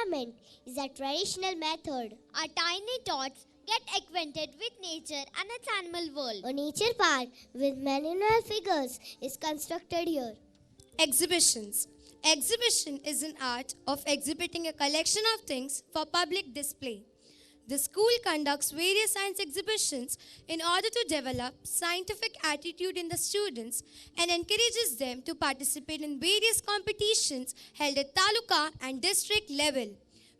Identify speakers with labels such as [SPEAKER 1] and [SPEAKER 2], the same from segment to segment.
[SPEAKER 1] environment is a traditional method.
[SPEAKER 2] Our tiny tots get acquainted with nature and its animal world.
[SPEAKER 1] A nature park with manual figures is constructed here.
[SPEAKER 3] Exhibitions. Exhibition is an art of exhibiting a collection of things for public display. The school conducts various science exhibitions in order to develop scientific attitude in the students and encourages them to participate in various competitions held at taluka and district level.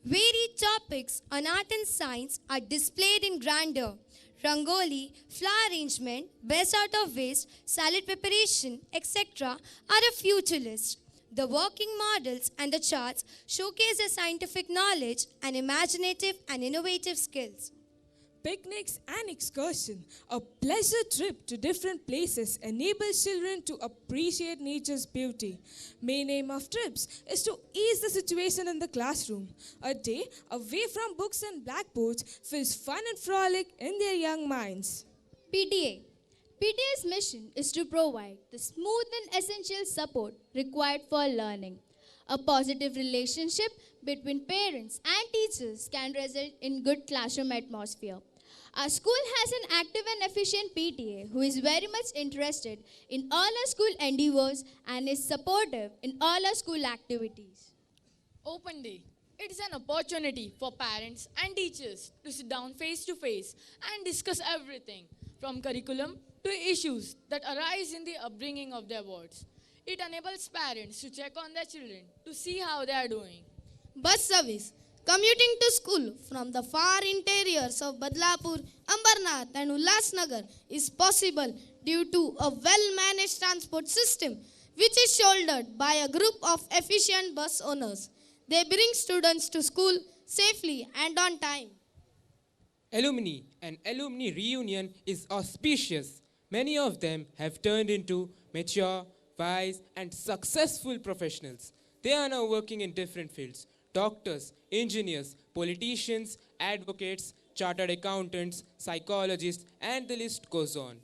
[SPEAKER 3] Varied topics on art and science are displayed in grandeur. Rangoli, flower arrangement, best out of waste, salad preparation, etc. are a few to list. The working models and the charts showcase their scientific knowledge and imaginative and innovative skills.
[SPEAKER 4] Picnics and excursion, a pleasure trip to different places enables children to appreciate nature's beauty. Main aim of trips is to ease the situation in the classroom. A day away from books and blackboards fills fun and frolic in their young minds.
[SPEAKER 5] PTA. PTA's mission is to provide the smooth and essential support required for learning. A positive relationship between parents and teachers can result in good classroom atmosphere. Our school has an active and efficient PTA who is very much interested in all our school endeavors and is supportive in all our school activities.
[SPEAKER 6] Open Day. It is an opportunity for parents and teachers to sit down face to face and discuss everything from curriculum to issues that arise in the upbringing of their wards. It enables parents to check on their children to see how they are doing.
[SPEAKER 7] Bus service. Commuting to school from the far interiors of Badlapur, Ambernath and Ulhasnagar is possible due to a well-managed transport system which is shouldered by a group of efficient bus owners. They bring students to school safely and on time.
[SPEAKER 8] Alumni and alumni reunion is auspicious. Many of them have turned into mature, wise and successful professionals. They are now working in different fields. Doctors, engineers, politicians, advocates, chartered accountants, psychologists, and the list goes on.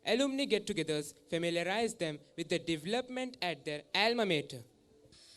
[SPEAKER 8] Alumni get-togethers familiarize them with the development at their alma mater.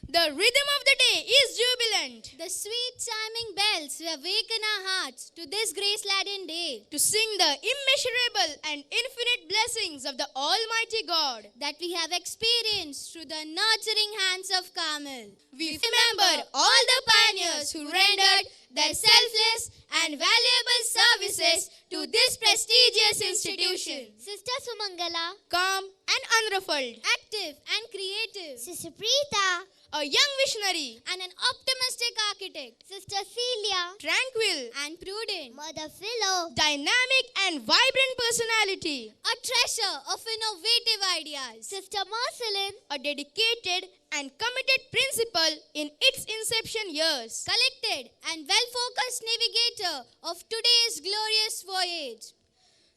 [SPEAKER 7] The rhythm of the day is jubilant.
[SPEAKER 2] The sweet chiming bells awaken our hearts to this grace-laden day,
[SPEAKER 7] To sing the immeasurable and infinite blessings of the Almighty God.
[SPEAKER 2] that we have experienced through the nurturing hands of Carmel.
[SPEAKER 7] We remember all the pioneers who rendered their selfless and valuable services to this prestigious institution.
[SPEAKER 2] Sister Sumangala,
[SPEAKER 7] Calm and unruffled,
[SPEAKER 2] active and creative.
[SPEAKER 1] Sister Preeta,
[SPEAKER 7] a young visionary,
[SPEAKER 2] And an optimistic architect.
[SPEAKER 1] Sister Celia,
[SPEAKER 7] tranquil,
[SPEAKER 2] And prudent.
[SPEAKER 1] Mother Philo,
[SPEAKER 7] dynamic and vibrant personality,
[SPEAKER 2] A treasure of innovative ideas.
[SPEAKER 1] Sister Marceline,
[SPEAKER 7] a dedicated and committed principal in its inception years.
[SPEAKER 2] Collected and well-focused navigator of today's glorious voyage.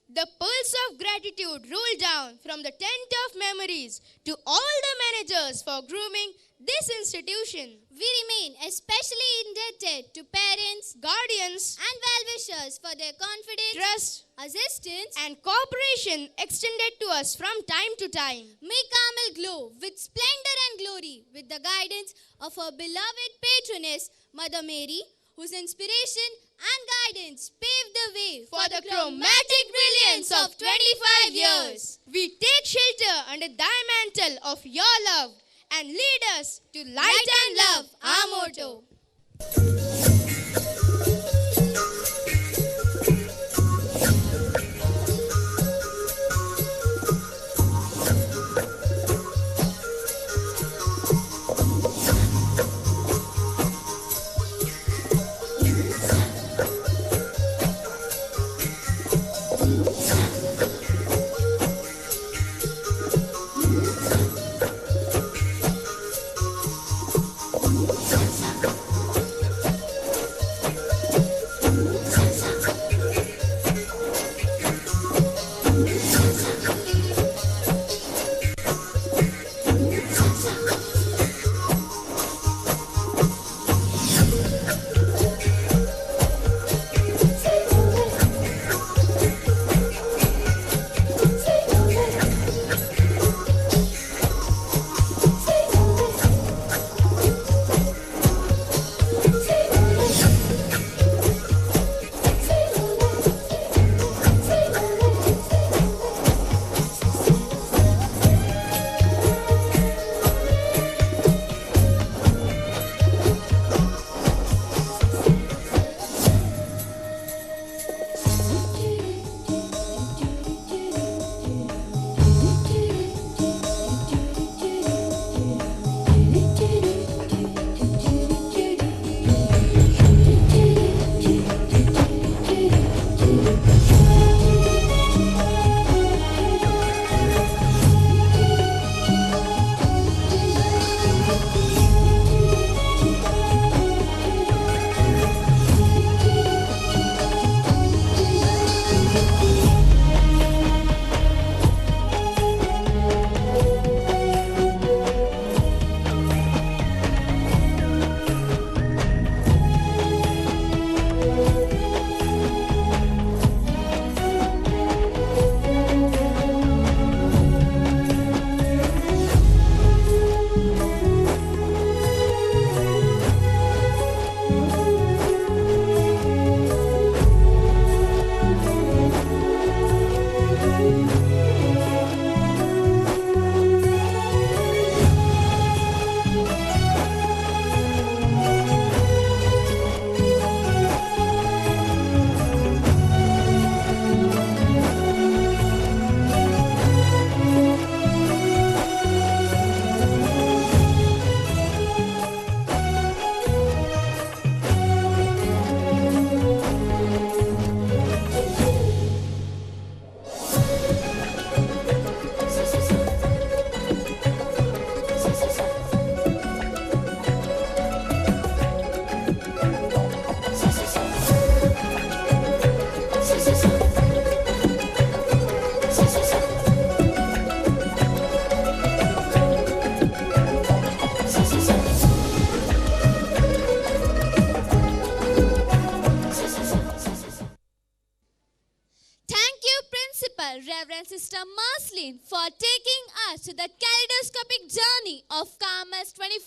[SPEAKER 7] The pulse of gratitude rolled down from the tent of memories to all the managers for grooming this institution.
[SPEAKER 2] We remain especially indebted to parents
[SPEAKER 7] Guardians,
[SPEAKER 2] and well-wishers for their confidence,
[SPEAKER 7] trust,
[SPEAKER 2] assistance,
[SPEAKER 7] and cooperation extended to us from time to time.
[SPEAKER 2] May Carmel glow with splendor and glory with the guidance of her beloved patroness, Mother Mary, whose inspiration and guidance paved the way
[SPEAKER 7] For the chromatic brilliance of 25 years, we take shelter under thy mantle of your love and lead us to light and love, our motto.
[SPEAKER 2] Principal, Reverend Sister Marceline, for taking us to the kaleidoscopic journey of Carmel's 25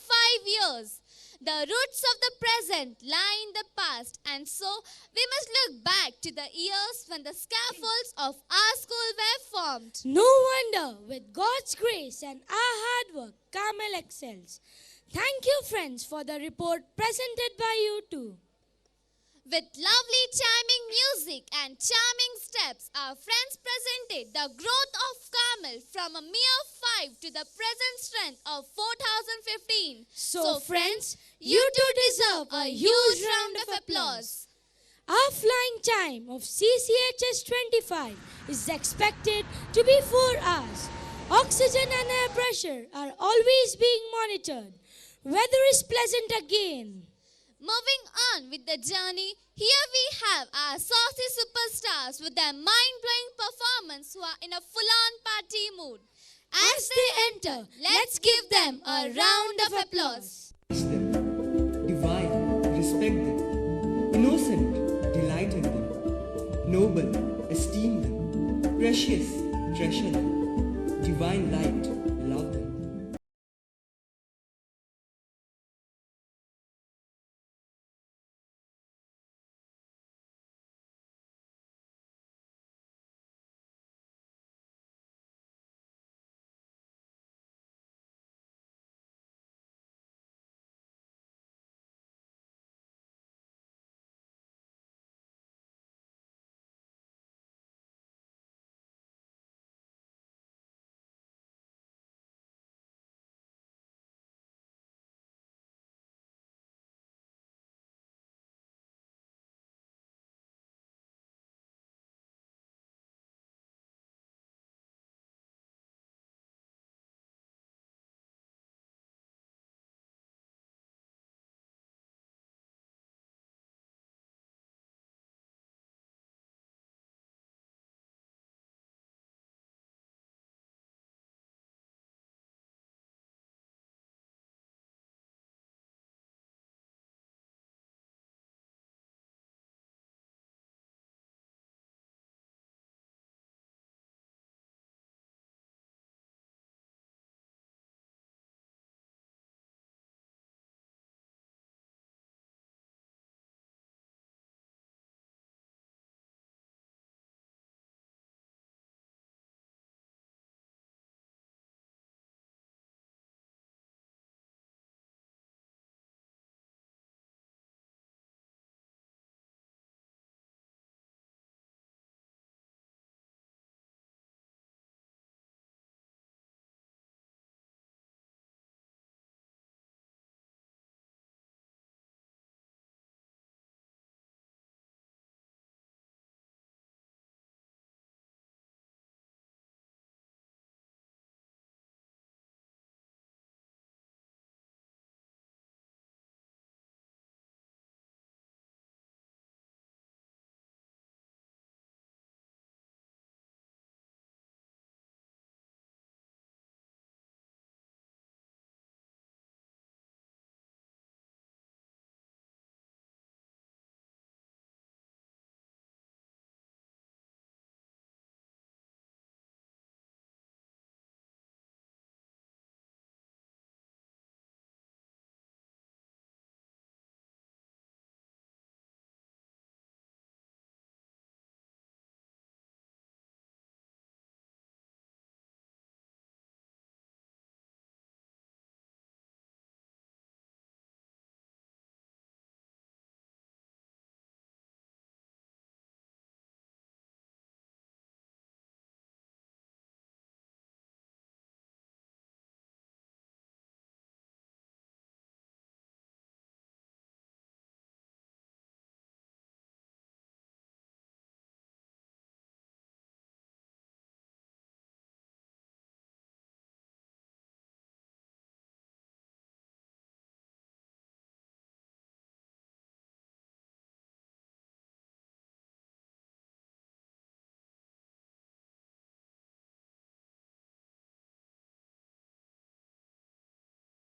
[SPEAKER 2] years. The roots of the present lie in the past, and so we must look back to the years when the scaffolds of our school were formed.
[SPEAKER 9] No wonder, with God's grace and our hard work, Carmel excels. Thank you, friends, for the report presented by you too.
[SPEAKER 2] With lovely chiming music and charming steps, our friends presented the growth of Carmel from a mere 5 to the present strength of 4,015.
[SPEAKER 9] So, friends, you too deserve a huge round of applause. Our flying time of CCHS 25 is expected to be 4 hours. Oxygen and air pressure are always being monitored. Weather is pleasant again.
[SPEAKER 2] Moving on with the journey, here we have our saucy superstars with their mind-blowing performance who are in a full-on party mood. As they enter, let's give them a round of applause.
[SPEAKER 10] Divine, respect them. Innocent, delight in them. Noble, esteem them. Precious, treasure them. Divine light,